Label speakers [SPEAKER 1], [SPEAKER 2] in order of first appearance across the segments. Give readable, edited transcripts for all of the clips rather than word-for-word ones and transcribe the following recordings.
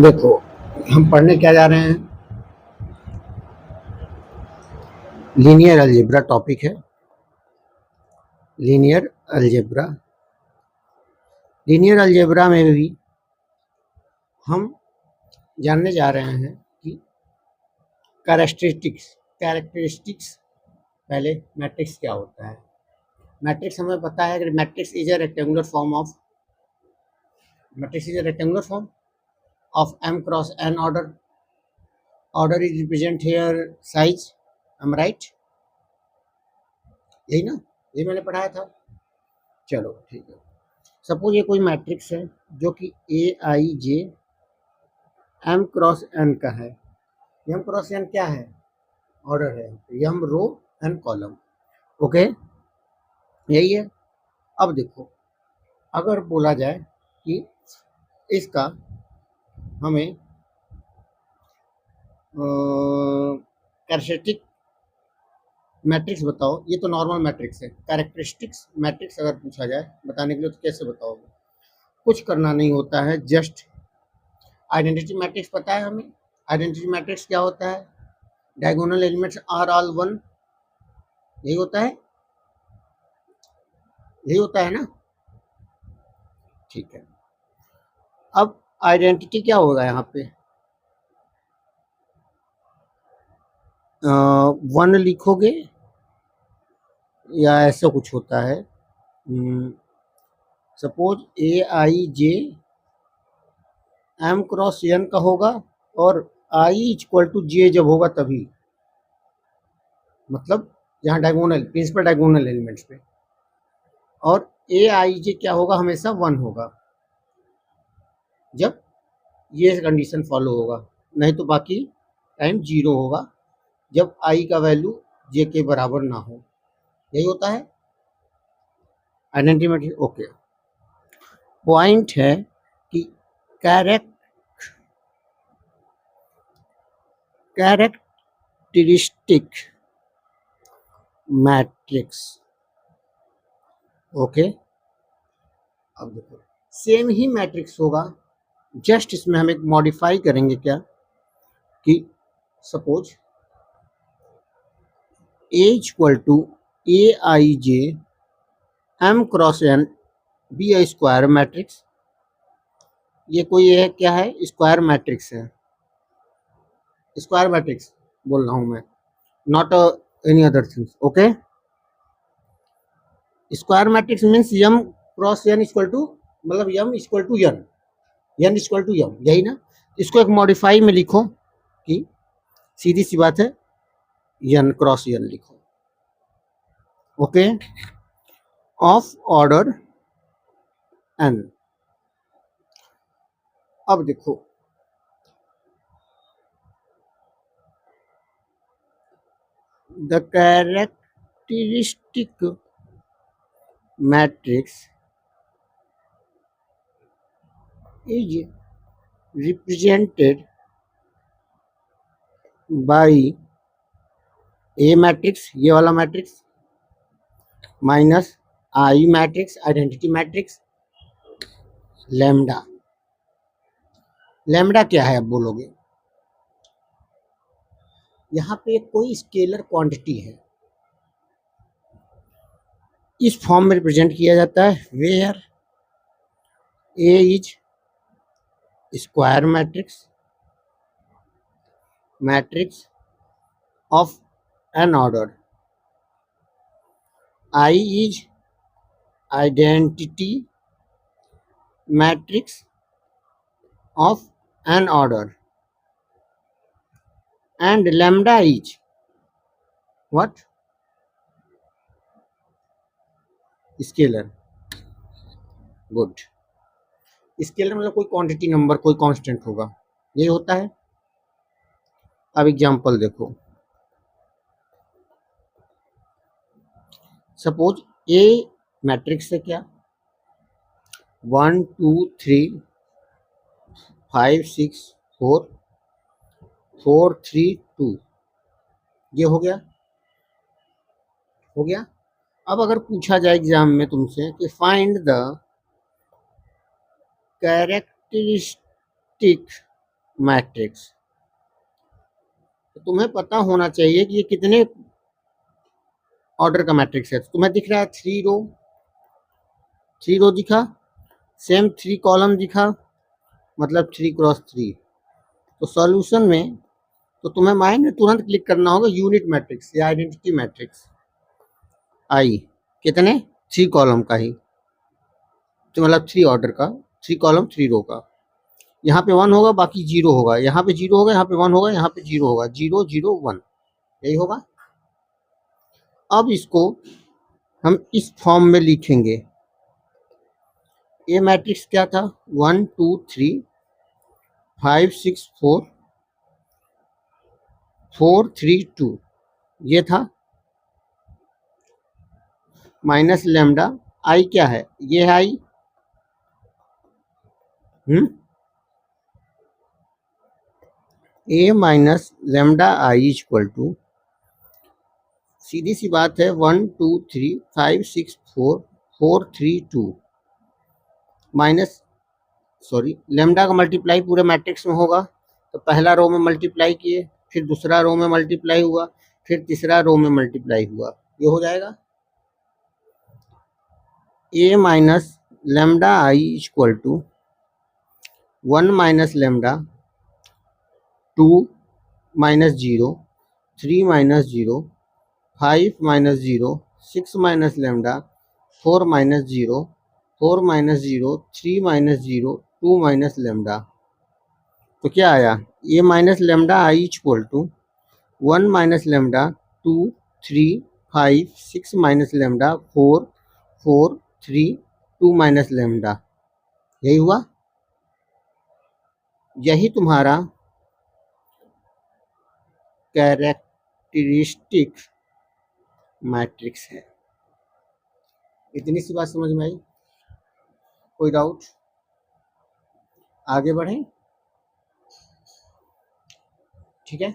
[SPEAKER 1] देखो, हम पढ़ने क्या जा रहे हैं? लीनियर अलजेब्रा टॉपिक है। Linear algebra. लीनियर अलजेब्रा में भी हम जानने जा रहे हैं कि कैरेक्टरिस्टिक्स पहले मैट्रिक्स क्या होता है। मैट्रिक्स हमें पता है कि matrix is a rectangular form of m cross n order. Order is represent here size. am I right? यही ना, ये मैंने पढ़ाया था। चलो ठीक है। सपोज ये कोई मैट्रिक्स है जो कि ए I J M cross N का है। एम क्रॉस एन क्या है? ऑर्डर है। एम रो एन कॉलम। ओके, यही है। अब देखो, अगर बोला जाए कि इसका हमें कैरेक्टरिस्टिक मैट्रिक्स बताओ। ये तो नॉर्मल मैट्रिक्स है। कैरेक्टरिस्टिक्स मैट्रिक्स अगर पूछा जाए बताने के लिए तो कैसे बताओगे? कुछ करना नहीं होता है, जस्ट आइडेंटिटी मैट्रिक्स पता है हमें। आइडेंटिटी मैट्रिक्स क्या होता है? Diagonal elements are all one. यही होता है, यही होता है ना। ठीक है। अब आइडेंटिटी क्या होगा यहाँ पे? वन लिखोगे या ऐसा कुछ होता है। Suppose A I J M cross N का होगा और आई इक्वल टू जे जब होगा तभी, मतलब यहाँ डायगोनल प्रिंसिपल डायगोनल एलिमेंट्स पे। और ए आई जे क्या होगा? हमेशा वन होगा जब ये कंडीशन फॉलो होगा, नहीं तो बाकी टाइम जीरो होगा जब आई का वैल्यू जे के बराबर ना हो। यही होता है आइडेंटिटी मैट्रिक्स। ओके, पॉइंट है कि कैरेक्टरिस्टिक मैट्रिक्स। ओके, अब देखो सेम ही मैट्रिक्स होगा, जस्ट इसमें हम एक मॉडिफाई करेंगे। क्या कि suppose A equal to A I J M cross N be a square matrix. ये कोई है क्या है? स्क्वायर मैट्रिक्स है। स्क्वायर मैट्रिक्स बोल रहा हूं मैं, not any other things. Okay, square matrix means M cross N equal to, मतलब M equal to N, N equal to M, यही ना। इसको एक मॉडिफाई में लिखो कि सीधी सी बात है, एन क्रॉस एन लिखो। Okay, of order N. अब देखो, the characteristic matrix is represented by a matrix, ये वाला matrix, minus I matrix, identity matrix, lambda. Lambda क्या है अब बोलोगे? यहाँ पे कोई स्केलर क्वांटिटी है, इस फॉर्म में रिप्रेजेंट किया जाता है where A is square matrix of n order, I is identity matrix of n order, and lambda is what? Scalar. Good. Scalar मतलब कोई क्वांटिटी नंबर, कोई कांस्टेंट होगा, ये होता है। अब एग्जांपल देखो, सपोज ए मैट्रिक्स है क्या, 1 2 3 5 6 4 4 3 2, ये हो गया, हो गया। अब अगर पूछा जाए एग्जाम में तुमसे कि फाइंड द कैरेक्टरिस्टिक मैट्रिक्स। तो तुम्हें पता होना चाहिए कि ये कितने ऑर्डर का मैट्रिक्स है। तो तुम्हें दिख रहा है 3 रो दिखा, सेम 3 कॉलम दिखा, मतलब 3 × 3। तो सॉल्यूशन में तो तुम्हें माइंड में तुरंत क्लिक करना होगा यूनिट मैट्रिक्स या आइडेंटिटी मैट्रिक्स आई, कितने 3 कॉलम का ही, तो मतलब 3 ऑर्डर का, 3 कॉलम 3 रो का। यहाँ पे 1 होगा, बाकी 0 होगा, यहाँ पे 0 होगा, यहाँ पे 1 होगा, यहाँ पे 0 होगा, 0 0 1, यही होगा। अब इसको हम इस फॉर्म में लिखेंगे। ये मैट्रिक्स क्या था, 1 2 3 5 6 4 4 3 2, ये था। माइनस लेमडा आई क्या है, ये है I. A minus lambda I equal to, सीधी सी बात है, 1 2 3 5 6 4 4 3 2 माइनस, सॉरी, लेमडा का मल्टीप्लाई पूरे मैट्रिक्स में होगा। तो पहला रो में मल्टीप्लाई किए, फिर दूसरा रो में मल्टीप्लाई हुआ, फिर तीसरा रो में मल्टीप्लाई हुआ, ये हो जाएगा A minus lambda I equal to 1 minus lambda 2 minus 0 3 minus 0 5 minus 0 6 minus lambda 4 minus 0 4 minus 0 3 minus 0 2 minus lambda. तो क्या आया, A minus lambda I equal to 1 minus lambda 2 3 5 6 minus lambda 4 4 3 2 minus lambda, यही हुआ। यही तुम्हारा कैरेक्टरिस्टिक मैट्रिक्स है। इतनी सी बात समझ में आई? कोई डाउट? आगे बढ़ें, ठीक है।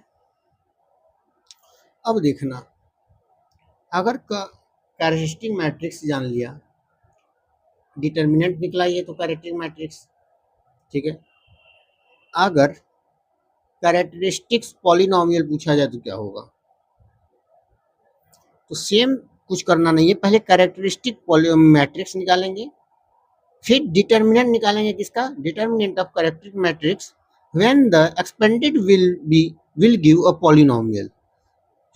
[SPEAKER 1] अब देखना, अगर कैरेक्टरिस्टिक मैट्रिक्स जान लिया, डिटर्मिनेंट निकला ये तो कैरेक्टरिस्टिक मैट्रिक्स, ठीक है। अगर कैरेक्टरिस्टिक्स पॉलिनोमियल पूछा जाए तो क्या होगा? तो सेम कुछ करना नहीं है, पहले कैरेक्टरिस्टिक मैट्रिक्स निकालेंगे, फिर डिटर्मिनेंट निकालेंगे। किसका? Determinant of characteristic matrix when the expanded will give a polynomial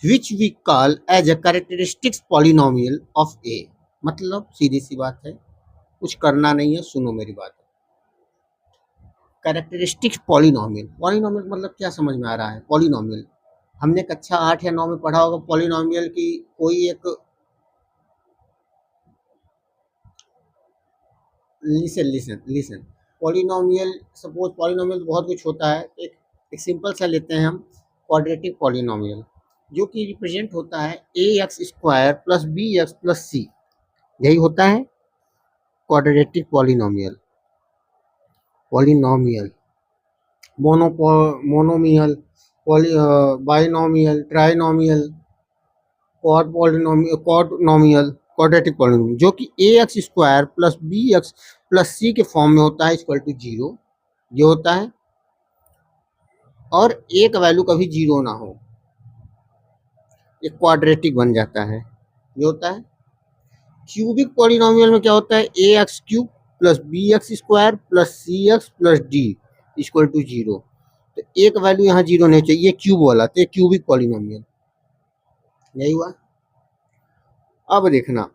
[SPEAKER 1] which we call as a characteristics polynomial of A. मतलब सीधी सी बात है, कुछ करना नहीं है, सुनो मेरी बात। कैरेक्टरिस्टिक्स पॉलिनोमियल, पॉलिनोमियल मतलब क्या समझ में आ रहा है? पॉलिनोमियल हमने कक्षा 8 या 9 में पढ़ा होगा। पॉलिनोमियल की कोई एक, लिसन, पॉलिनोमियल, सपोज पॉलिनोमियल बहुत कुछ होता है। एक सिंपल सा लेते हैं हम, क्वाड्रेटिक पॉलिनोमियल, जो कि रिप्रेजेंट होता है ax² plus bx plus c, यही होता है quadratic polynomial. Monomial, binomial, trinomial, quadronomial, quadratic polynomial, जो कि ax² plus bx plus c के फॉर्म में होता है इक्वल टू 0, ये होता है। और a का वैल्यू कभी 0 ना हो, ये क्वाड्रेटिक बन जाता है, ये होता है। क्यूबिक पॉलिनोमियल में क्या होता है? ax³ plus bx² plus cx plus d equal to 0। तो एक वैल्यू यहाँ 0 नहीं चाहिए, ये क्यूब वाला, तो ये क्यूबिक पॉलिनोमियल, यही हुआ। अब देखना,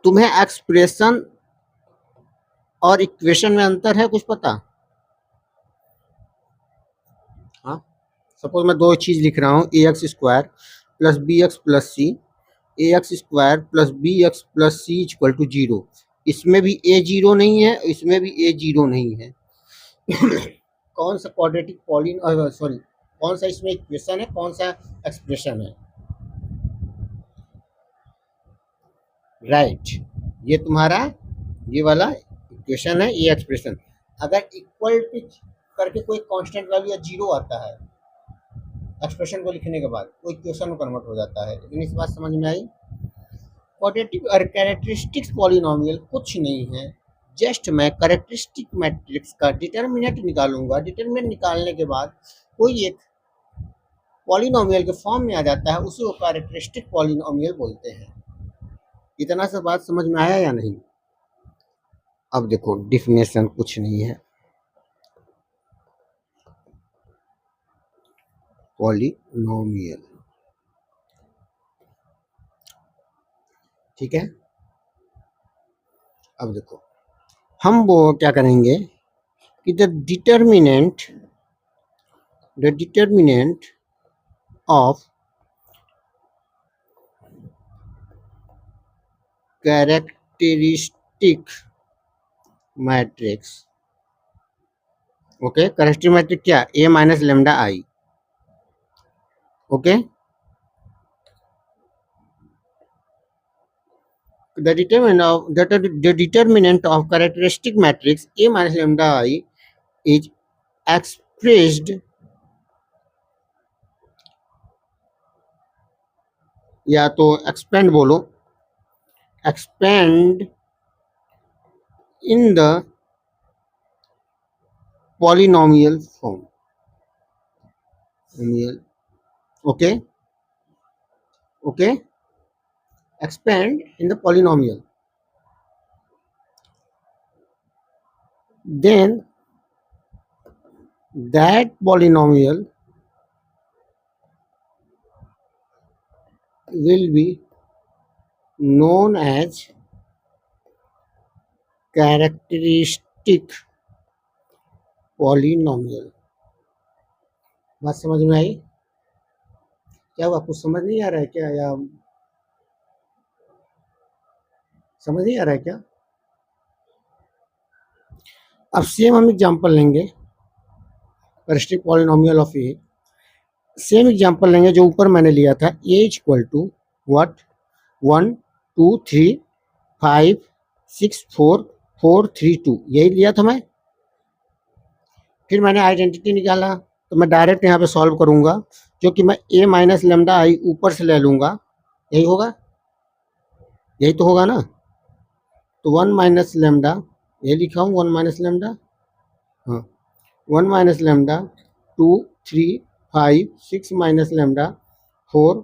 [SPEAKER 1] तुम्हें एक्सप्रेशन और इक्वेशन में अंतर है, कुछ पता? हाँ, सपोज मैं दो चीज लिख रहा हूँ, ax² plus bx plus c, ax² plus bx plus c equal to 0। इसमें भी a 0 नहीं है, इसमें भी a 0 नहीं है। कौन सा क्वाड्रेटिक सॉरी, कौन सा इसमें इक्वेशन है, कौन सा एक्सप्रेशन है? राइट, ये तुम्हारा ये वाला इक्वेशन है, ये एक्सप्रेशन। अगर इक्वल टू करके कोई कांस्टेंट वैल्यू या 0 आता है एक्सप्रेशन को लिखने के बाद, वो इक्वेशन में कन्वर्ट हो जाता है। इतनी सी बात समझ में आई? क्वाड्रेटिक और कैरेक्टरिस्टिक्स पॉलिनोमियल कुछ नहीं है, जस्ट मैं कैरेक्टरिस्टिक मैट्रिक्स का डिटर्मिनेंट निकालूंगा। डिटर्मिनेंट निकालने के बाद कोई एक पॉलिनोमियल के फॉर्म में आ जाता है, उसी को कैरेक्टरिस्टिक पॉलिनोमियल बोलते हैं। इतना सा बात समझ में आया या नहीं? अब देखो डिफिनेशन कुछ नहीं है, पॉलिनोमियल, ठीक है। अब देखो हम वो क्या करेंगे कि the determinant of characteristic matrix, okay, characteristic matrix क्या, A minus lambda I, okay. The determinant of characteristic matrix A minus lambda I is expressed, या तो expand बोलो, expand in the polynomial form, okay, okay, expand in the polynomial, then that polynomial will be known as characteristic polynomial. बात समझ में आई? क्या हुआ, कुछ समझ नहीं आ रहा है क्या, या समझ नहीं आ रहा है क्या? अब सेम हम एग्जांपल लेंगे characteristic polynomial of A. Same example लेंगे जो ऊपर मैंने लिया था, ए इक्वल टू व्हाट, 1 2 3 5 6 4 4 3 2, यही लिया था मैं। फिर मैंने आइडेंटिटी निकाला, तो मैं डायरेक्ट यहाँ पे सॉल्व करूँगा, जो कि मैं ए माइनस लेमडा आई ऊपर से ले लूँगा, यही होगा, यही तो होगा ना। तो 1 माइनस लेमडा, ये लिखा हूँ 1 माइनस लेमडा, हाँ 1 minus lambda 2 3 5 6 minus lambda 4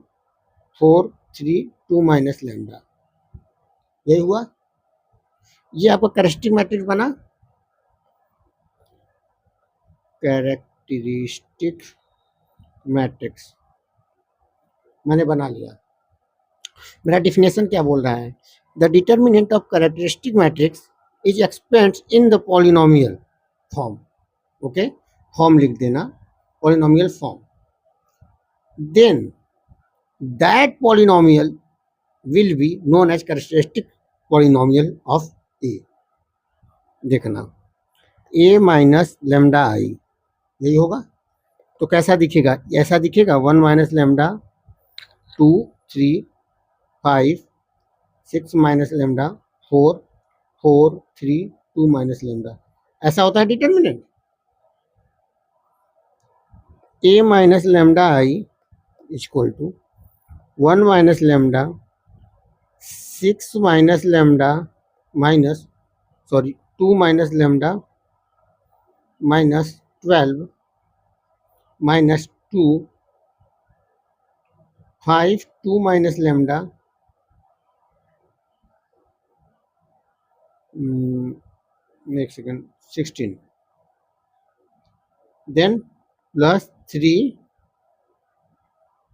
[SPEAKER 1] 4 3 2 minus lambda, यही हुआ। ये आपका कैरेक्टरिस्टिक मैट्रिक्स बना, कैरेक्टरिस्टिक मैट्रिक्स मैंने बना लिया। मेरा डिफिनेशन क्या बोल रहा है, the determinant of characteristic matrix is expands in the polynomial form, okay, form लिख देना, polynomial form, then that polynomial will be known as characteristic polynomial of A. देखना ए माइनस लेमडा आई, यही होगा। तो कैसा दिखेगा, ऐसा दिखेगा 1 minus lambda 2 3 5 6 minus lambda 4 4 3 2 minus lambda, ऐसा होता है determinant. A minus lambda I equal to 1 minus lambda 6 minus lambda minus 2 minus lambda minus 12 minus 2 5 2 minus lambda एक second 16, then plus 3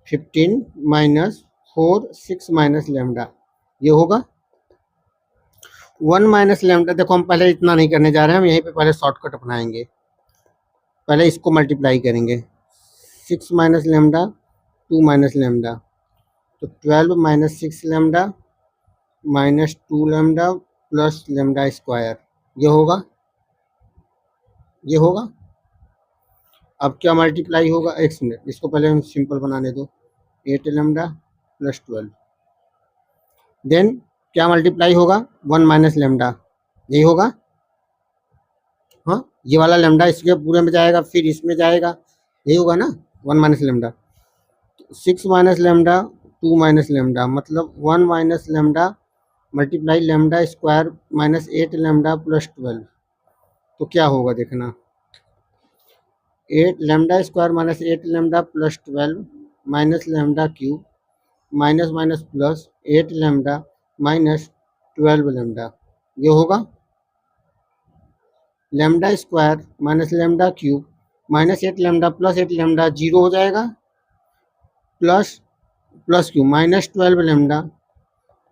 [SPEAKER 1] 15 minus 4 6 minus lambda, ये होगा 1 माइनस लेमडा। देखो हम पहले इतना नहीं करने जा रहे हैं, हम यहीं पे पहले शॉर्टकट अपनाएंगे, पहले इसको मल्टीप्लाई करेंगे, 6 माइनस लेमडा 2 माइनस लेमडा, तो 12 minus 6 lambda minus 2 lambda plus lambda square, ये होगा, ये होगा। अब क्या मल्टीप्लाई होगा, एक मिनट, इसको पहले हम सिंपल बनाने दो, 8 लेमडा प्लस 12, देन क्या मल्टीप्लाई होगा 1 माइनस लेमडा, यही होगा, हाँ ये वाला लेमडा इसके पूरे में जाएगा, फिर इसमें जाएगा, यही होगा ना 1 minus lambda. 6 minus lambda 2 minus lambda, मतलब 1 minus lambda multiply lambda square minus 8 lambda plus 12, तो क्या होगा देखना। 8 lambda square minus 8 lambda plus 12 minus lambda cube minus minus plus 8 lambda minus 12 lambda, ये होगा lambda square minus lambda cube minus 8 lambda plus 8 lambda, zero हो जाएगा, plus plus Q minus 12 lambda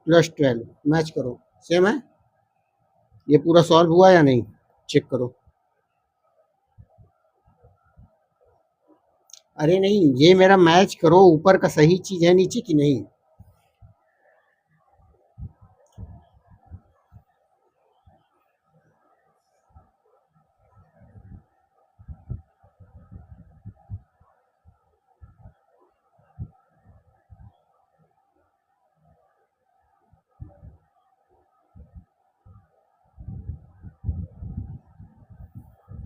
[SPEAKER 1] plus 12, match करो, same है। ये पूरा solve हुआ या नहीं, चेक करो। अरे नहीं, ये मेरा मैच करो, ऊपर का सही चीज है नीचे की नहीं।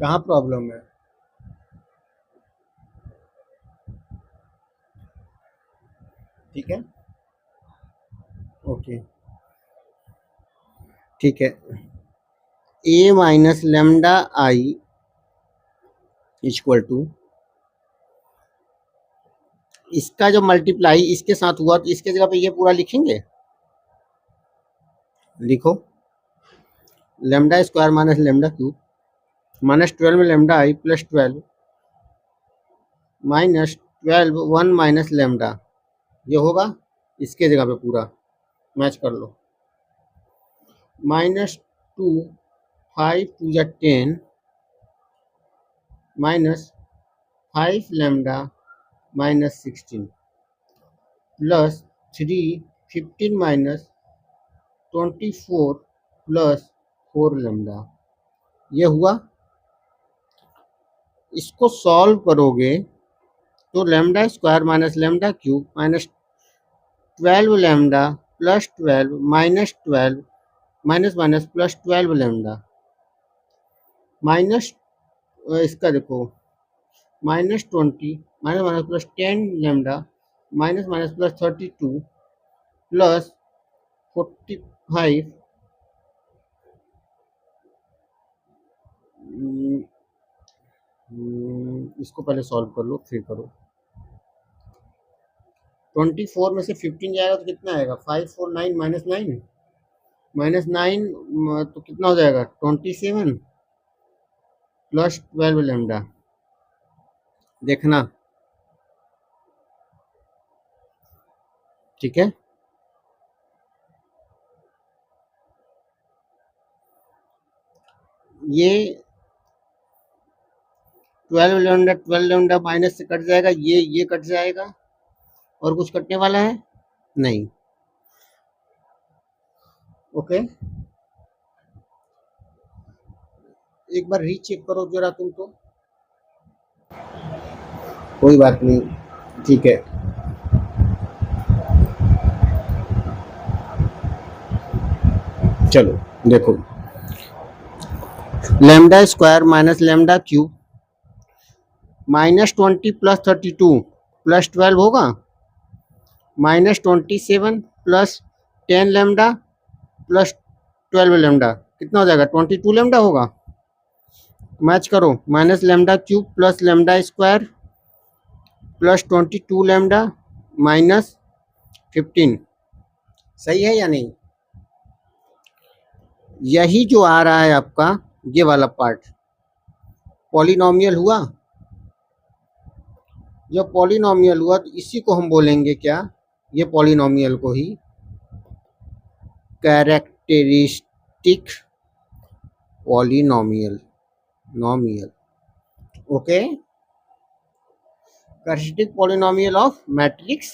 [SPEAKER 1] कहाँ प्रॉब्लम है? ठीक है, ओके, ठीक है। A minus lambda I equal to, इसका जो मल्टीप्लाई इसके साथ हुआ तो इसके जगह पे ये पूरा लिखेंगे, लिखो lambda square minus lambda cube minus 12 lambda I plus 12 minus 12 1 minus lambda, ये होगा इसके जगह पे पूरा मैच कर लो। -2 5 टू जा 10 minus 5 lambda minus 16 plus 3 15 minus 24 plus 4 lambda, ये हुआ। इसको सॉल्व करोगे तो lambda square minus lambda cube minus 12 lambda plus 12 minus 12 minus minus plus 12 lambda minus, इसका देखो -20 minus minus plus 10 lambda minus minus plus 32 plus 45, इसको पहले सॉल्व कर लो फिर करो। 24 में से 15 जाएगा तो कितना आएगा, 5 4 9 -9 -9, तो कितना हो जाएगा 27 प्लस 12 लेमडा, देखना, ठीक है। ये 12 लेमडा माइनस से कट जाएगा, ये कट जाएगा, और कुछ कटने वाला है नहीं, ओके। एक बार रीचेक करो जरा तुम तो, कोई बात नहीं, ठीक है। चलो देखो, lambda square minus lambda cube -20 plus 32 plus 12 होगा, -27 प्लस 10 लेमडा प्लस 12 लेमडा, कितना हो जाएगा 22 लेमडा होगा, मैच करो, minus lambda cube plus lambda square plus 22 lambda minus 15, सही है या नहीं। यही जो आ रहा है आपका ये वाला पार्ट पॉलिनोमियल हुआ, जब पॉलिनोमियल हुआ तो इसी को हम बोलेंगे क्या, ये पॉलिनोमियल को ही characteristic polynomial, nomial, okay, characteristic polynomial of matrix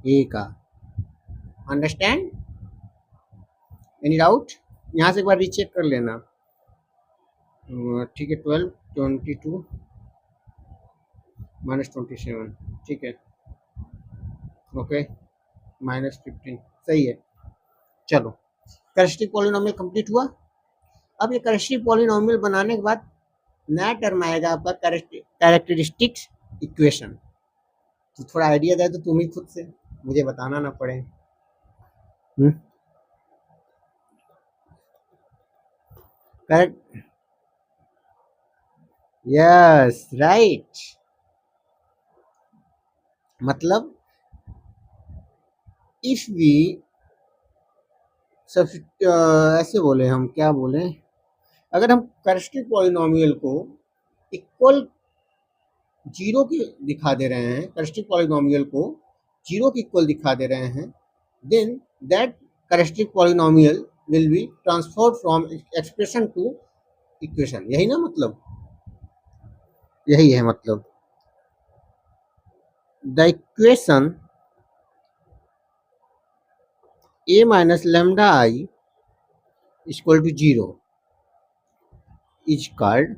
[SPEAKER 1] A का, अंडरस्टैंड, एनी डाउट। यहाँ से एक बार रीचेक कर लेना, ठीक है। 12 22 -27, ठीक है, ओके, -15, सही है। चलो, कैरेक्टरिस्टिक पॉलिनोमियल कंप्लीट हुआ। अब ये कैरेक्टरिस्टिक पॉलिनोमियल बनाने के बाद नया टर्म आएगा आपका कैरेक्टरिस्टिक्स इक्वेशन, तो थोड़ा आइडिया दे तो तुम ही खुद से, मुझे बताना ना पड़े। Correct, yes right. मतलब इफ वी सब ऐसे बोले, हम क्या बोले, अगर हम कैरेक्टरिस्टिक पॉलिनोमियल को इक्वल जीरो के दिखा दे रहे हैं, कैरेक्टरिस्टिक पॉलिनोमियल को जीरो के इक्वल दिखा दे रहे हैं, then that characteristic polynomial will be transferred from expression to equation. यही ना मतलब, यही है मतलब। The equation a minus lambda I is equal to 0 is called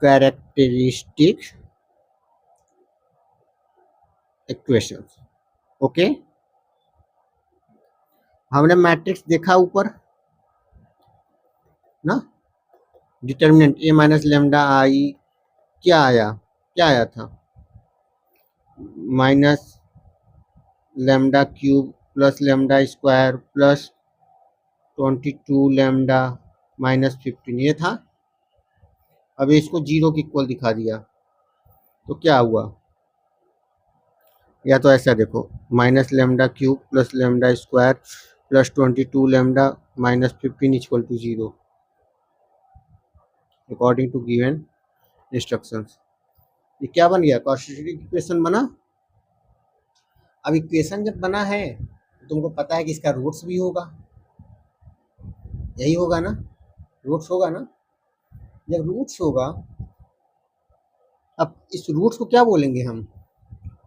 [SPEAKER 1] characteristic equation। Okay, हमने मैट्रिक्स देखा ऊपर ना, डिटर्मिनेंट a माइनस लेमडा आई क्या आया, क्या आया था, minus lambda cube plus lambda square plus 22 lambda minus 15, ये था। अब इसको जीरो के इक्वल दिखा दिया तो क्या हुआ, या तो ऐसा देखो, minus lambda cube plus lambda square plus 22 lambda minus 15 equal to 0 according to given instructions. ये क्या बन गया, क्वाड्रेटिक इक्वेशन बना। अब इक्वेशन जब बना है तो तुमको पता है कि इसका रूट्स भी होगा, यही होगा ना, रूट्स होगा ना। जब रूट्स होगा, अब इस रूट्स को क्या बोलेंगे हम,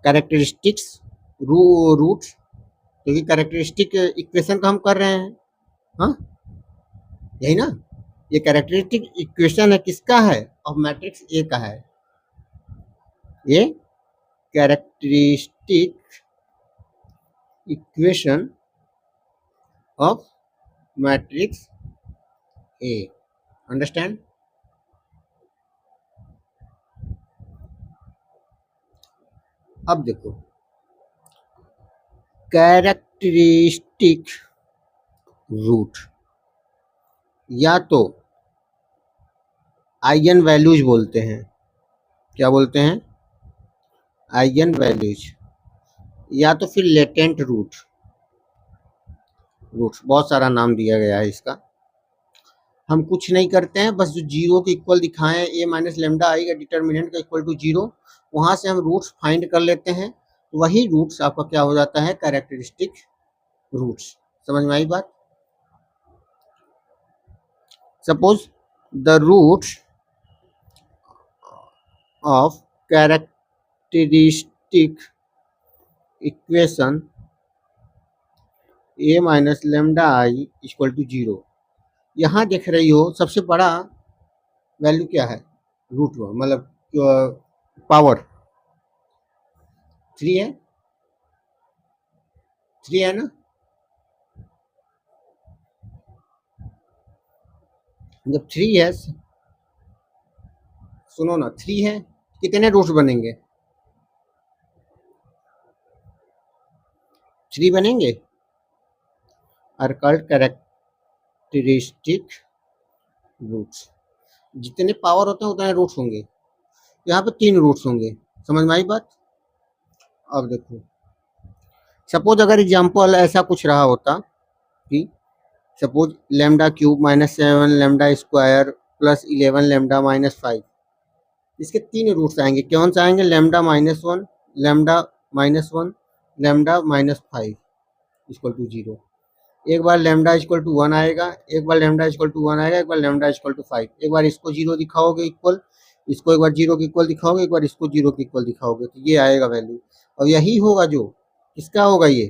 [SPEAKER 1] कैरेक्टरिस्टिक्स रूट्स, क्योंकि कैरेक्टरिस्टिक इक्वेशन का हम कर रहे हैं, हाँ यही ना। ये कैरेक्टरिस्टिक इक्वेशन है, किसका है, ऑफ मैट्रिक्स ए का है। ये characteristic equation of matrix A, understand. अब देखो, कैरेक्टरिस्टिक रूट या तो आइगन वैल्यूज बोलते हैं, क्या बोलते हैं, आइगन वैल्यूज, या तो फिर लेटेंट रूट, रूट्स बहुत सारा नाम दिया गया है इसका। हम कुछ नहीं करते हैं, बस जो जीरो के इक्वल दिखाएं, ए माइनस लेमडा आई का डिटर्मिनेंट का इक्वल टू जीरो, वहां से हम रूट्स फाइंड कर लेते हैं, वही रूट्स आपका क्या हो जाता है, कैरेक्टरिस्टिक रूट्स। समझ में आई बात। Suppose the roots of characteristic equation A minus lambda I equal to zero. यहाँ देख रही हो सबसे बड़ा वैल्यू क्या है, रूट मतलब पावर 3 है, 3 है ना। जब 3 है, सुनो ना, 3 है, कितने रूट्स बनेंगे, 3 बनेंगे, आर कॉल्ड कैरेक्टरिस्टिक रूट्स। जितने पावर होते हैं उतने रूट्स होंगे, यहाँ पे 3 रूट्स होंगे। समझ में आई बात। अब देखो, सपोज अगर एग्जाम्पल ऐसा कुछ रहा होता कि suppose lambda cube minus 7 lambda square plus 11 lambda minus 5, इसके 3 रूट्स आएंगे, कौन से आएंगे, lambda minus 1, lambda minus 1, lambda minus 5 equal to 0। एक बार लेमडा इक्वल टू 1 आएगा, एक बार लेमडा इक्वल टू 1 आएगा, एक बार लेमडा इक्वल टू 5, एक बार इसको 0 दिखाओगे इक्वल, इसको एक बार 0 के इक्वल दिखाओगे, एक बार इसको 0 के इक्वल दिखाओगे, तो ये आएगा वैल्यू। और यही होगा जो, किसका होगा, ये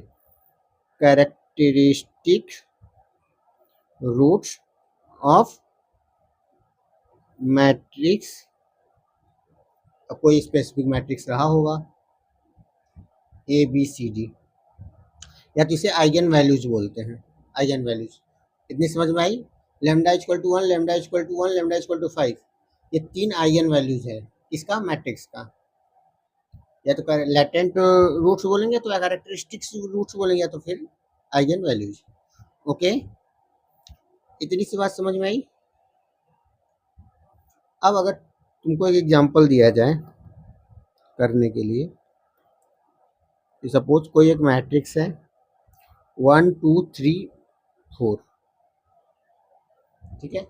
[SPEAKER 1] कैरेक्टरिस्टिक रूट्स ऑफ मैट्रिक्स। कोई स्पेसिफिक मैट्रिक्स रहा होगा ए बी सी डी, या तो इसे आइगन वैल्यूज बोलते हैं, आइगन वैल्यूज। इतनी समझ में आई। Lambda equal to 1, lambda equal to 1, lambda equal to 5, ये 3 आइगन वैल्यूज है, किसका, मैट्रिक्स का। या तो लेटेंट रूट्स बोलेंगे तो, या कैरेक्टरिस्टिक्स रूट्स बोलेंगे, या तो फिर आइगन वैल्यूज। ओके, इतनी सी बात समझ में आई। अब अगर तुमको एक एग्जांपल दिया जाए करने के लिए, तो सपोज कोई एक मैट्रिक्स है 1 2 3 4, ठीक है।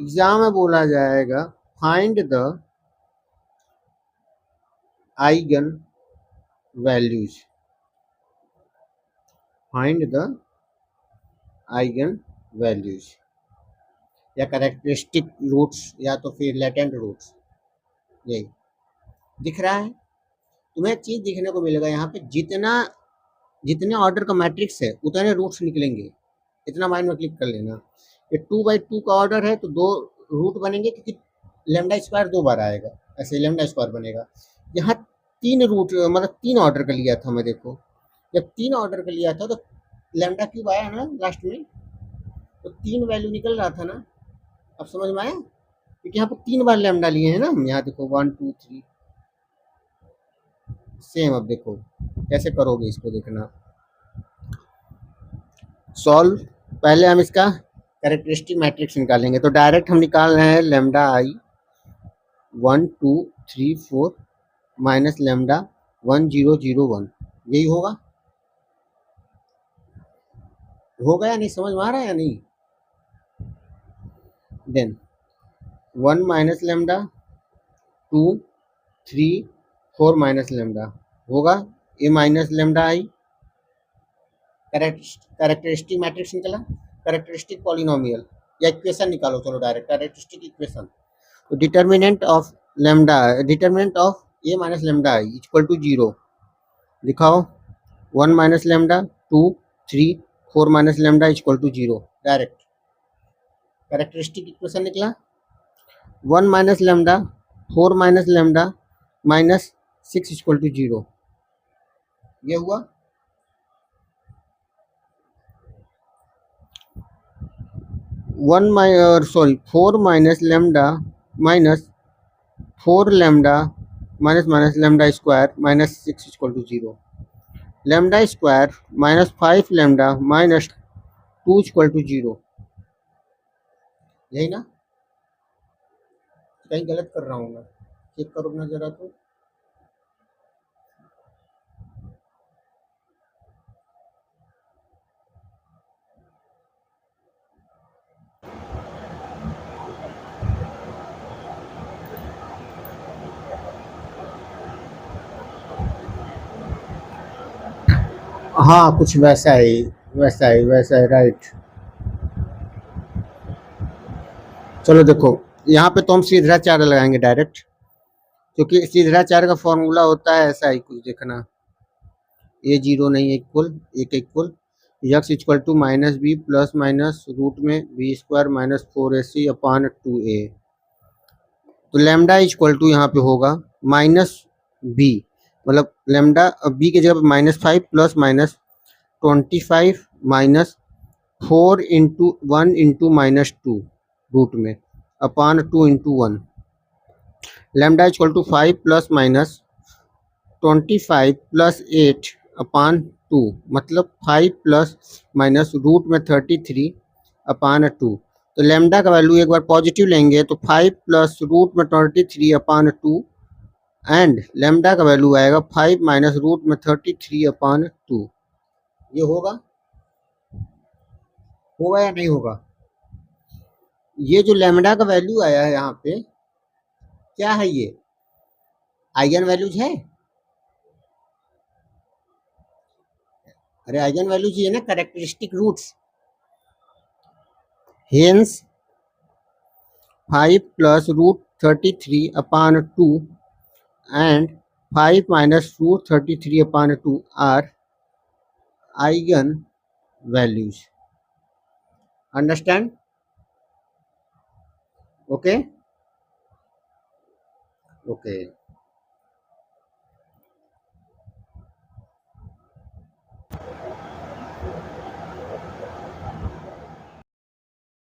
[SPEAKER 1] एग्जाम में बोला जाएगा find the eigen values, find the eigen values, या कैरेक्टरिस्टिक रूट्स, या तो फिर लेटेंट रूट्स। यही दिख रहा है तुम्हें, एक चीज दिखने को मिलेगा यहाँ पे, जितना जितने ऑर्डर का मैट्रिक्स है उतने रूट्स निकलेंगे। इतना माइंड में क्लिक कर लेना। ये 2 by 2 का ऑर्डर है तो 2 रूट बनेंगे, क्योंकि लेमडा स्क्वायर 2 बार आएगा, ऐसे लेमडा स्क्वायर बनेगा। यहाँ 3 रूट, मतलब 3 ऑर्डर का लिया था मैं, देखो जब 3 ऑर्डर का लिया था तो लेमडा क्यूब आया ना लास्ट में, तो 3 वैल्यू निकल रहा था ना। अब समझ में आया, क्योंकि यहाँ पर 3 बार लेमडा लिए हैं ना हम। यहाँ देखो 1 2 3 सेम। अब देखो कैसे करोगे इसको, देखना सॉल्व। पहले हम इसका कैरेक्टरिस्टिक मैट्रिक्स निकालेंगे, तो डायरेक्ट हम निकाल रहे हैं लेमडा आई 1 2 3 4 माइनस लेमडा 1 0 0 1। यही होगा या नहीं, समझ में आ रहा है या नहीं। Then 1 minus lambda 2 3 4 minus lambda होगा A minus lambda I. Characteristic matrix निकला। कैरेक्टरिस्टिक पॉलिनोमियल या इक्वेशन निकालो, चलो डायरेक्ट कैरेक्टरिस्टिक इक्वेशन। तो determinant of lambda, determinant of A minus lambda I equal to 0 दिखाओ। 1 minus lambda 2 3 4 minus lambda equal to 0। Direct characteristic equation निकला। 1 minus lambda 4 minus lambda minus 6 equal to 0। ये हुआ। 4 minus lambda minus 4 lambda minus minus lambda square minus 6 equal to 0। Lambda square minus 5 lambda minus 2 equal to 0। यही ना, कहीं गलत कर रहा हूँ मैं, चेक करो ना जरा तो। हाँ कुछ वैसा ही, वैसा ही राइट। चलो देखो, यहाँ पे तो हम सीधाचार्य लगाएंगे डायरेक्ट, क्योंकि सीधाचार्य का फॉर्मूला होता है ऐसा ही कुछ, देखना ए जीरो नहीं है इक्वल, ए का equal X equal to minus B plus minus root में B square minus 4ac upon 2a। तो लेमडा इक्वल टू यहाँ पे होगा माइनस बी, मतलब लेमडा बी की जगह -5 plus minus 25 minus 4 into 1 into -2 root में upon 2 into 1। Lambda equal to 5 plus minus 25 plus 8 upon 2, मतलब 5 प्लस माइनस रूट में 33 अपॉन 2। तो लेमडा का वैल्यू एक बार पॉजिटिव लेंगे तो 5 प्लस रूट में 33 अपॉन 2, एंड लेमडा का वैल्यू आएगा 5 माइनस रूट में 33 अपॉन 2। ये होगा या नहीं होगा। ये जो लेमडा का वैल्यू आया है यहाँ पे, क्या है ये, आइगन वैल्यूज है। अरे आइगन वैल्यूज ये ना characteristic roots. Hence 5 plus root 33 upon 2 and 5 minus root 33 upon 2 are eigen values. Understand? Okay.